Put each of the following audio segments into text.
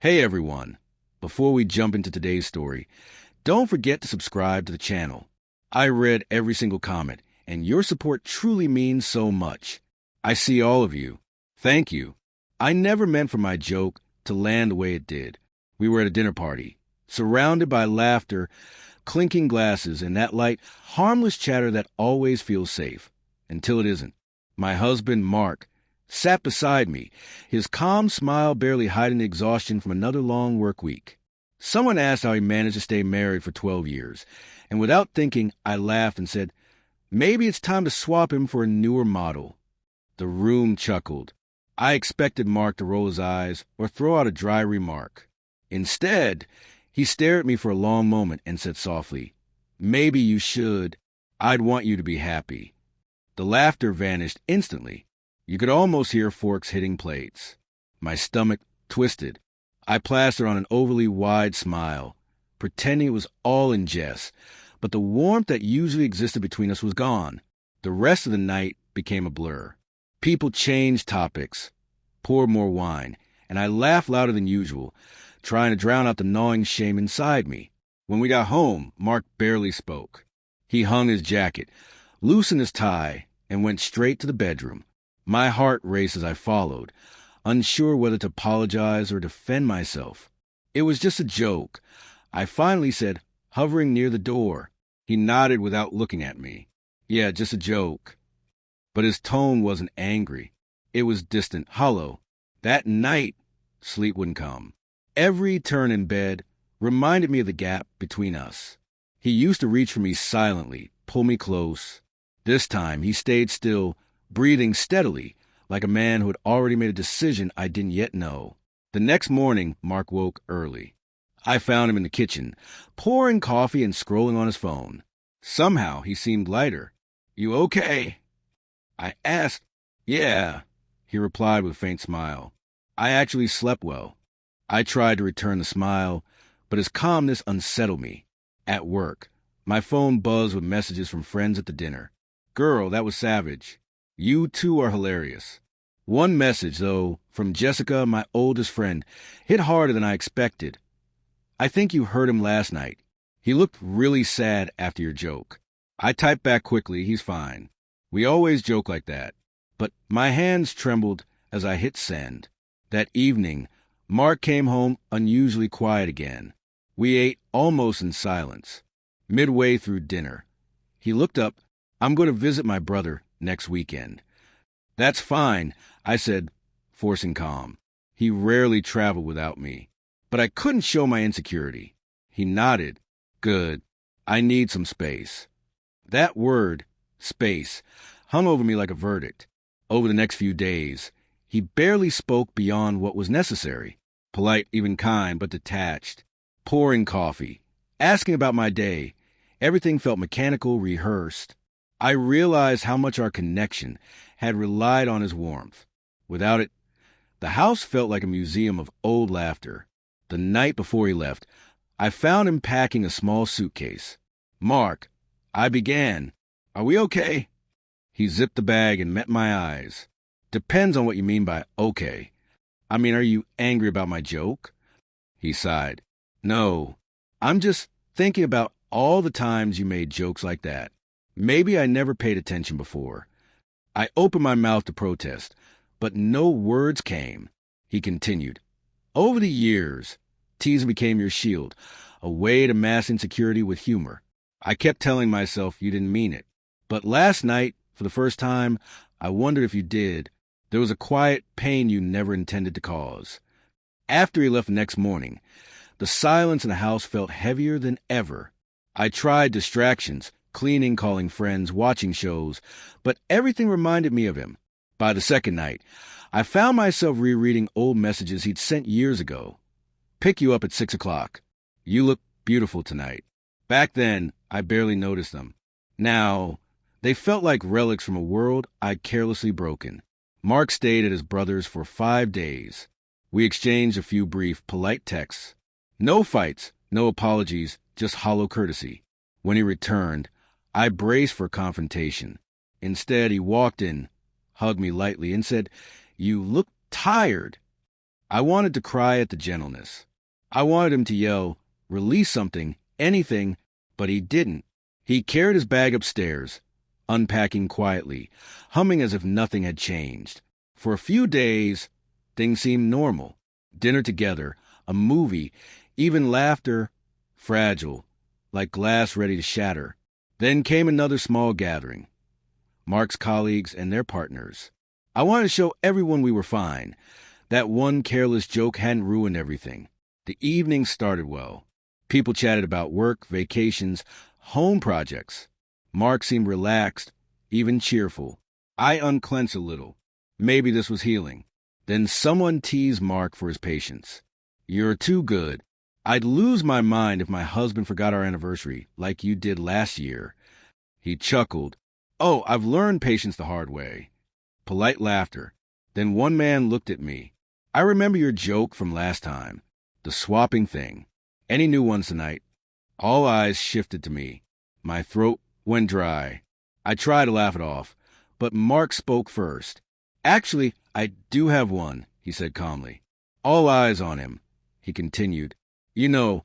Hey everyone! Before we jump into today's story, don't forget to subscribe to the channel. I read every single comment, and your support truly means so much. I see all of you. Thank you. I never meant for my joke to land the way it did. We were at a dinner party, surrounded by laughter, clinking glasses, and that light, harmless chatter that always feels safe, until it isn't. My husband, Mark, sat beside me, his calm smile barely hiding the exhaustion from another long work week. Someone asked how he managed to stay married for 12 years, and without thinking, I laughed and said, maybe it's time to swap him for a newer model. The room chuckled. I expected Mark to roll his eyes or throw out a dry remark. Instead, he stared at me for a long moment and said softly, maybe you should. I'd want you to be happy. The laughter vanished instantly. You could almost hear forks hitting plates. My stomach twisted. I plastered on an overly wide smile, pretending it was all in jest, but the warmth that usually existed between us was gone. The rest of the night became a blur. People changed topics, poured more wine, and I laughed louder than usual, trying to drown out the gnawing shame inside me. When we got home, Mark barely spoke. He hung his jacket, loosened his tie, and went straight to the bedroom. My heart raced as I followed, unsure whether to apologize or defend myself. It was just a joke, I finally said, hovering near the door. He nodded without looking at me. Yeah, just a joke. But his tone wasn't angry. It was distant, hollow. That night, sleep wouldn't come. Every turn in bed reminded me of the gap between us. He used to reach for me silently, pull me close. This time, he stayed still, breathing steadily, like a man who had already made a decision I didn't yet know. The next morning, Mark woke early. I found him in the kitchen, pouring coffee and scrolling on his phone. Somehow, he seemed lighter. You okay? I asked. Yeah, he replied with a faint smile. I actually slept well. I tried to return the smile, but his calmness unsettled me. At work, my phone buzzed with messages from friends at the dinner. Girl, that was savage. You too are hilarious. One message, though, from Jessica, my oldest friend, hit harder than I expected. I think you heard him last night. He looked really sad after your joke. I typed back quickly, he's fine. We always joke like that. But my hands trembled as I hit send. That evening, Mark came home unusually quiet again. We ate almost in silence. Midway through dinner, he looked up. I'm going to visit my brother next weekend. That's fine, I said, forcing calm. He rarely traveled without me. But I couldn't show my insecurity. He nodded. Good. I need some space. That word, space, hung over me like a verdict. Over the next few days, he barely spoke beyond what was necessary. Polite, even kind, but detached. Pouring coffee. Asking about my day. Everything felt mechanical, rehearsed. I realized how much our connection had relied on his warmth. Without it, the house felt like a museum of old laughter. The night before he left, I found him packing a small suitcase. Mark, I began. Are we okay? He zipped the bag and met my eyes. Depends on what you mean by okay. I mean, are you angry about my joke? He sighed. No, I'm just thinking about all the times you made jokes like that. Maybe I never paid attention before. I opened my mouth to protest, but no words came. He continued. Over the years, teasing became your shield, a way to mask insecurity with humor. I kept telling myself you didn't mean it. But last night, for the first time, I wondered if you did. There was a quiet pain you never intended to cause. After he left the next morning, the silence in the house felt heavier than ever. I tried distractions, cleaning, calling friends, watching shows, but everything reminded me of him. By the second night, I found myself rereading old messages he'd sent years ago. Pick you up at 6 o'clock. You look beautiful tonight. Back then, I barely noticed them. Now, they felt like relics from a world I'd carelessly broken. Mark stayed at his brother's for 5 days. We exchanged a few brief, polite texts. No fights, no apologies, just hollow courtesy. When he returned, I braced for confrontation. Instead, he walked in, hugged me lightly, and said, "You look tired." I wanted to cry at the gentleness. I wanted him to yell, release something, anything, but he didn't. He carried his bag upstairs, unpacking quietly, humming as if nothing had changed. For a few days, things seemed normal. Dinner together, a movie, even laughter, fragile, like glass ready to shatter. Then came another small gathering. Mark's colleagues and their partners. I wanted to show everyone we were fine. That one careless joke hadn't ruined everything. The evening started well. People chatted about work, vacations, home projects. Mark seemed relaxed, even cheerful. I unclenched a little. Maybe this was healing. Then someone teased Mark for his patience. You're too good. I'd lose my mind if my husband forgot our anniversary, like you did last year. He chuckled. Oh, I've learned patience the hard way. Polite laughter. Then one man looked at me. I remember your joke from last time. The swapping thing. Any new ones tonight? All eyes shifted to me. My throat went dry. I tried to laugh it off, but Mark spoke first. Actually, I do have one, he said calmly. All eyes on him. He continued. You know,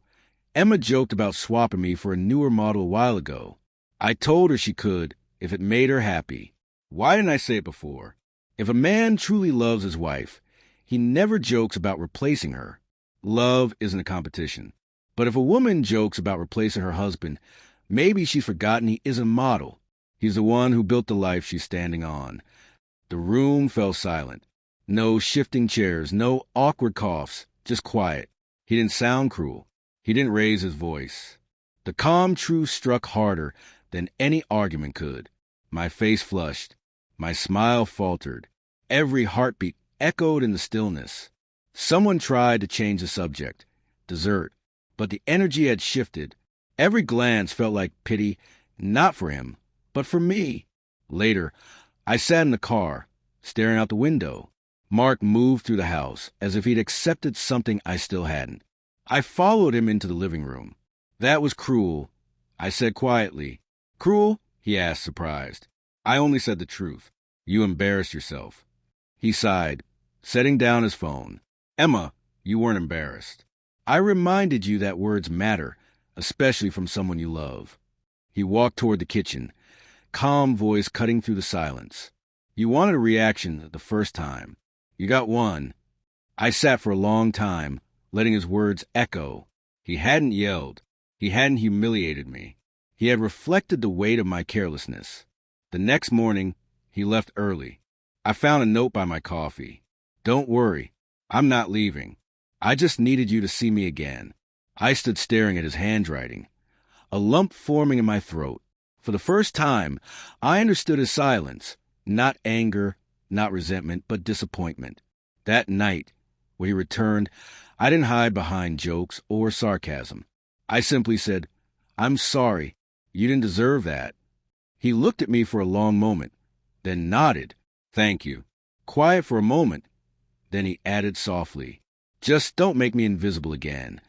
Emma joked about swapping me for a newer model a while ago. I told her she could, if it made her happy. Why didn't I say it before? If a man truly loves his wife, he never jokes about replacing her. Love isn't a competition. But if a woman jokes about replacing her husband, maybe she's forgotten he is a model. He's the one who built the life she's standing on. The room fell silent. No shifting chairs, no awkward coughs, just quiet. He didn't sound cruel. He didn't raise his voice. The calm truth struck harder than any argument could. My face flushed. My smile faltered. Every heartbeat echoed in the stillness. Someone tried to change the subject, dessert, but the energy had shifted. Every glance felt like pity, not for him, but for me. Later, I sat in the car, staring out the window. Mark moved through the house as if he'd accepted something I still hadn't. I followed him into the living room. That was cruel, I said quietly. Cruel? He asked, surprised. I only said the truth. You embarrassed yourself. He sighed, setting down his phone. Emma, you weren't embarrassed. I reminded you that words matter, especially from someone you love. He walked toward the kitchen, calm voice cutting through the silence. You wanted a reaction the first time. You got one. I sat for a long time, letting his words echo. He hadn't yelled. He hadn't humiliated me. He had reflected the weight of my carelessness. The next morning, he left early. I found a note by my coffee. Don't worry, I'm not leaving. I just needed you to see me again. I stood staring at his handwriting, a lump forming in my throat. For the first time, I understood his silence. Not anger, not resentment, but disappointment. That night, when he returned, I didn't hide behind jokes or sarcasm. I simply said, I'm sorry. You didn't deserve that. He looked at me for a long moment, then nodded. Thank you. Quiet for a moment. Then he added softly, just don't make me invisible again.